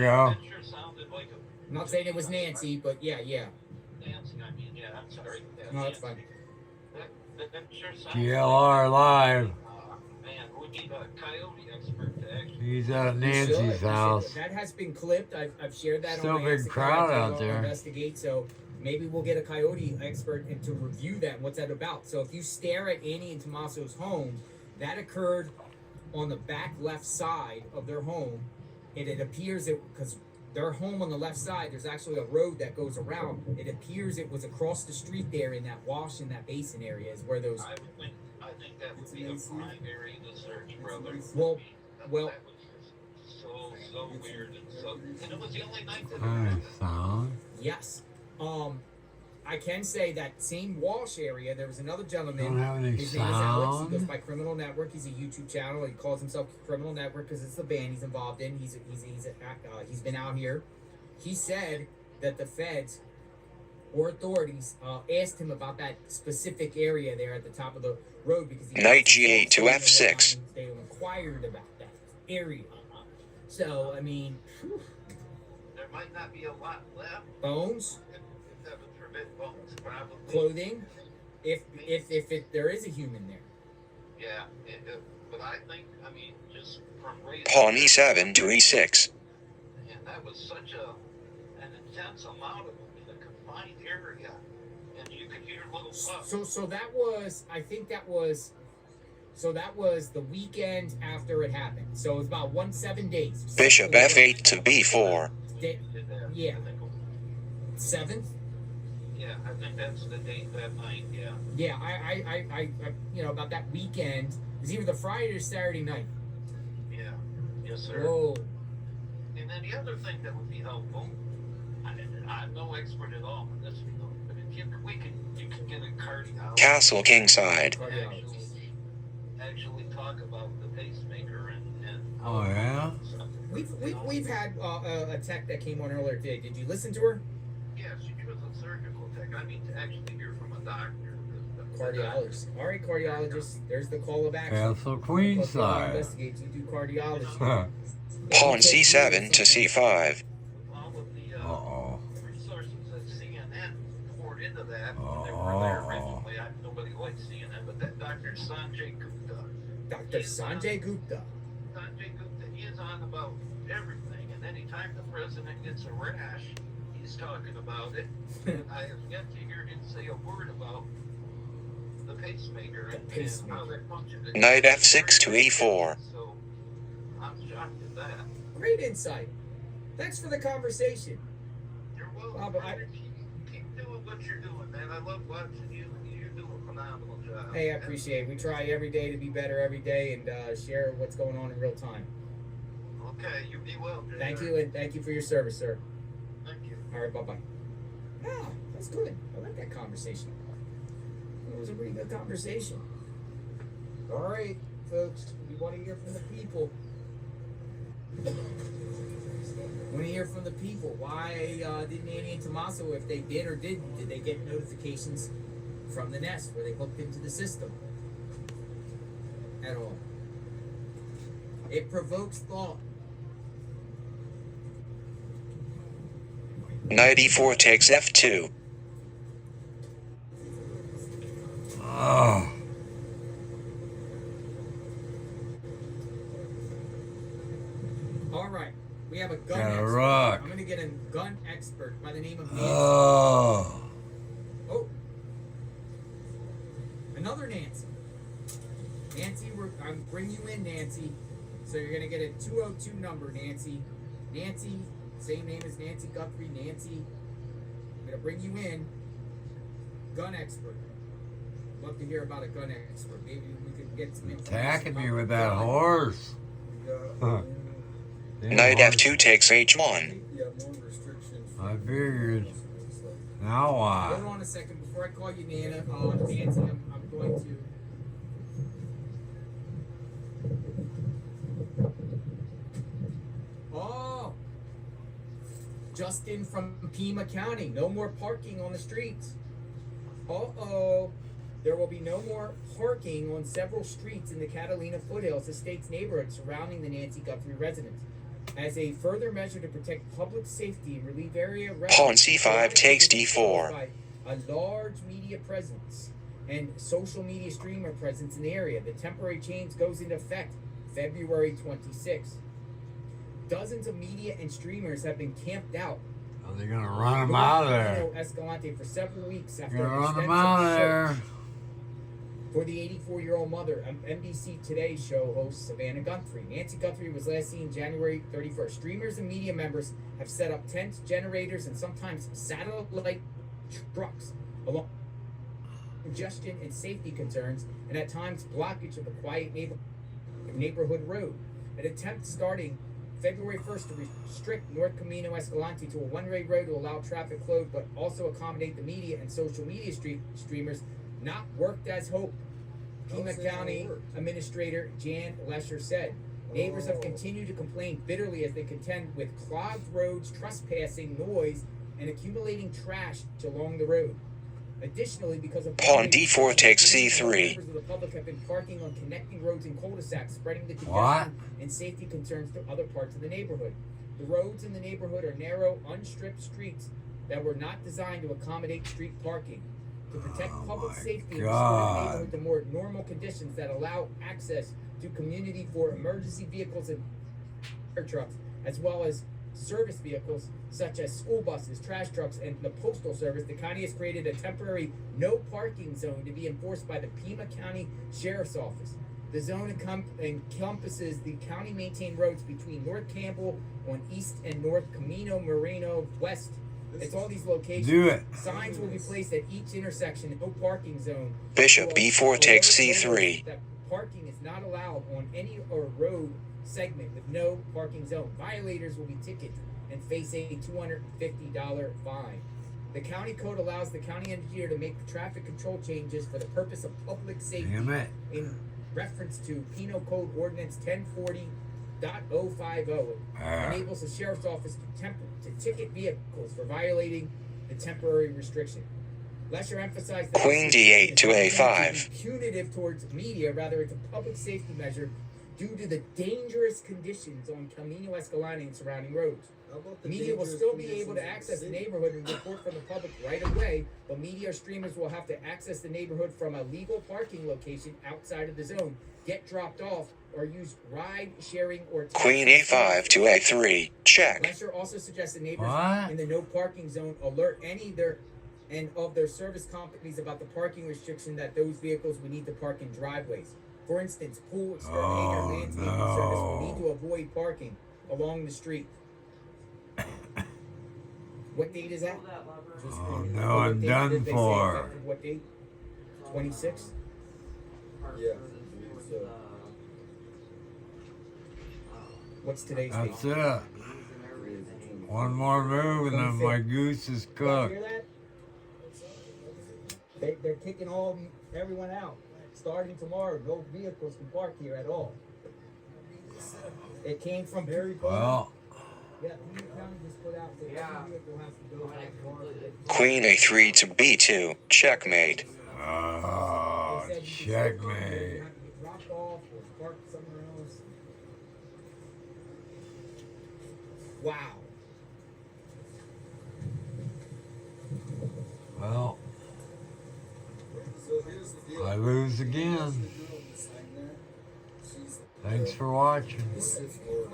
go. That sure sounded like a. I'm not saying it was Nancy, but yeah. Nancy, I mean, yeah, I'm sorry. Yeah, No, that's Nancy. fine. That sure sounds GLR live. man, we need a coyote expert to actually. He's at We should. Nancy's house. That has been clipped. I've shared that Still on my big Instagram. crowd out there. Investigate. So maybe we'll get a coyote expert and to review that. And what's that about? So if you stare at Annie and Tommaso's home, that occurred on the back left side of their home, and it appears that because their home on the left side, there's actually a road that goes around. It appears it was across the street there in that wash in that basin area is where those. I think that would be a prime area to search, brother. Well, that was just so weird and it was the only night that it Nice happened. song. Yes. I can say that same Walsh area, there was another gentleman. Don't have any His name is Alex. He sound. goes by Criminal Network. He's a YouTube channel. He calls himself Criminal Network because it's the band he's involved in. He's been out here. He said that the feds or authorities asked him about that specific area there at the top of the road because he Knight G8 to F6. They inquired about that area. So I mean, whew. There might not be a lot left. Bones, If that would permit bones, probably. clothing, if there is a human there. Yeah, but I think, I mean, just from raising. Pawn E7 to E6. And that was such an intense amount of them in a confined area, and you could hear little puffs. So that was, I think that was, so that was the weekend after it happened. So it was about 7 days. Bishop F8 to B4. Yeah. 7th. Yeah, I think that's the date that night. Yeah. Yeah, I about that weekend. It was either the Friday or Saturday night. Yeah. Yes, sir. Whoa. And then the other thing that would be helpful, I'm no expert at all in this field, but if you can get a cardiologist. Castle Kingside. Actually talk about the pacemaker and Oh, yeah? We've had a tech that came on earlier today. Did you listen to her? Yes, she was a surgical tech. I mean, to actually hear from a doctor. Cardiologist. All right, cardiologist. There's the call of action. Castle Queenside. Investigate. You do cardiology. Pawn C7 to C5. All of the Uh-oh. resources that CNN poured into that, when they were there originally. Nobody liked CNN, but that Dr. Sanjay Gupta. Dr. Sanjay Gupta. Sanjay Gupta, he is on about everything, and anytime the president gets a rash, he's talking about it. I have yet to hear him say a word about the pacemaker and how that functions. Knight F6 to E4. So I'm shocked at that. Great insight. Thanks for the conversation. You're welcome. Bob, brother. Keep doing what you're doing, man. I love watching you. You do a phenomenal job. Hey, I appreciate it. We try every day to be better every day and share what's going on in real time. Okay, you be well, Jay. Thank you, and thank you for your service, sir. Thank you. All right, bye-bye. Yeah, that's good. I like that conversation. It was a pretty good conversation. All right, folks, we want to hear from the people. Want to hear from the people. Why didn't Annie and Tommaso, if they did or did they get notifications from the Nest where they hooked into the system at all? It provokes thought. Knight E4 takes F2. Oh. All right, we have a gun Got a expert. rock. I'm gonna get a gun expert by the name of Nancy. Oh. Oh, another Nancy. Nancy, I'm bringing you in, Nancy. So you're gonna get a 202 number, Nancy. Nancy, same name as Nancy Guthrie. Nancy, I'm gonna bring you in. Gun expert. Love to hear about a gun expert. Maybe we could get some information. Attacking me about with the that gun. horse. Huh. Knight F2 takes H1. I figured. Now Hold what? on a second before I call you Nana. Nancy, I'm going to. Oh, Justin from Pima County. No more parking on the streets. Uh-oh. There will be no more parking on several streets in the Catalina Foothills Estates neighborhood surrounding the Nancy Guthrie residence. As a further measure to protect public safety and relieve area Pawn C5 takes D4. by a large media presence and social media streamer presence in the area. The temporary change goes into effect February 26th. Dozens of media and streamers have been camped out Are they gonna run them out of there? Camino Escalante for several weeks after Gonna an run them extensive out of search there. for the 84-year-old mother. NBC Today show host Savannah Guthrie. Nancy Guthrie was last seen January 31st. Streamers and media members have set up tents, generators, and sometimes satellite trucks along congestion and safety concerns, and at times blockage of the quiet neighborhood road. An attempt starting February 1st to restrict North Camino Escalante to a one-way road to allow traffic flow, but also accommodate the media and social media streamers, not worked as hoped. Pima County Administrator Jan Lesher said. Neighbors have continued to complain bitterly as they contend with clogged roads, trespassing, noise, and accumulating trash along the road. Additionally, because of Pawn D4 takes C3. members of the public have been parking on connecting roads and cul-de-sacs, spreading the congestion What? and safety concerns to other parts of the neighborhood. The roads in the neighborhood are narrow, unstripped streets that were not designed to accommodate street parking. To protect Oh public my safety and restore the God. neighborhood to more normal conditions that allow access to community for emergency vehicles and fire trucks, as well as service vehicles such as school buses, trash trucks, and the postal service, the county has created a temporary no parking zone to be enforced by the Pima County Sheriff's Office. The zone encompasses the county maintained roads between North Campbell on east and North Camino Moreno west. It's all these locations. Do it. Signs will be placed at each intersection, no parking zone. Bishop To B4 takes alert C3. voters that parking is not allowed on any road segment with no parking zone. Violators will be ticketed and face a $250 fine. The county code allows the county engineer to make traffic control changes for the purpose of public safety Damn it. in reference to Penal Code Ordinance 1040.050. Enables the sheriff's office to ticket vehicles for violating the temporary restriction. Lesher emphasized that Queen this D8 to is not A5. to be punitive towards media, rather it's a public safety measure due to the dangerous conditions on Camino Escalante and surrounding roads. Media will still be able to access the neighborhood and report from the public right away, but media or streamers will have to access the neighborhood from a legal parking location outside of the zone, get dropped off, or use ride sharing or taxi Queen A5 to A3. Check. Lesher also suggested neighbors What? in the no parking zone alert any of their service companies about the parking restriction that those vehicles would need to park in driveways. For instance, pool exterminator Oh, landscaping no. service will need to avoid parking along the street. What date is that? Oh no, What I'm date done did they say for. effective? What date? 26? Yeah. What's today's That's date? it. One more move and then my goose is You cooked. hear that? They're kicking everyone out. Starting tomorrow, no vehicles can park here at all. It came from Barry County. Well, Yeah, Pima County just put out that every vehicle has to go out tomorrow. Queen A3 to B2. Checkmate. oh, They said you can still park there, you checkmate. have to get dropped off or parked somewhere else. Wow. Well, So here's the deal. I lose again. This girl that's hanging there, she's Thanks for watching. the sixth floor.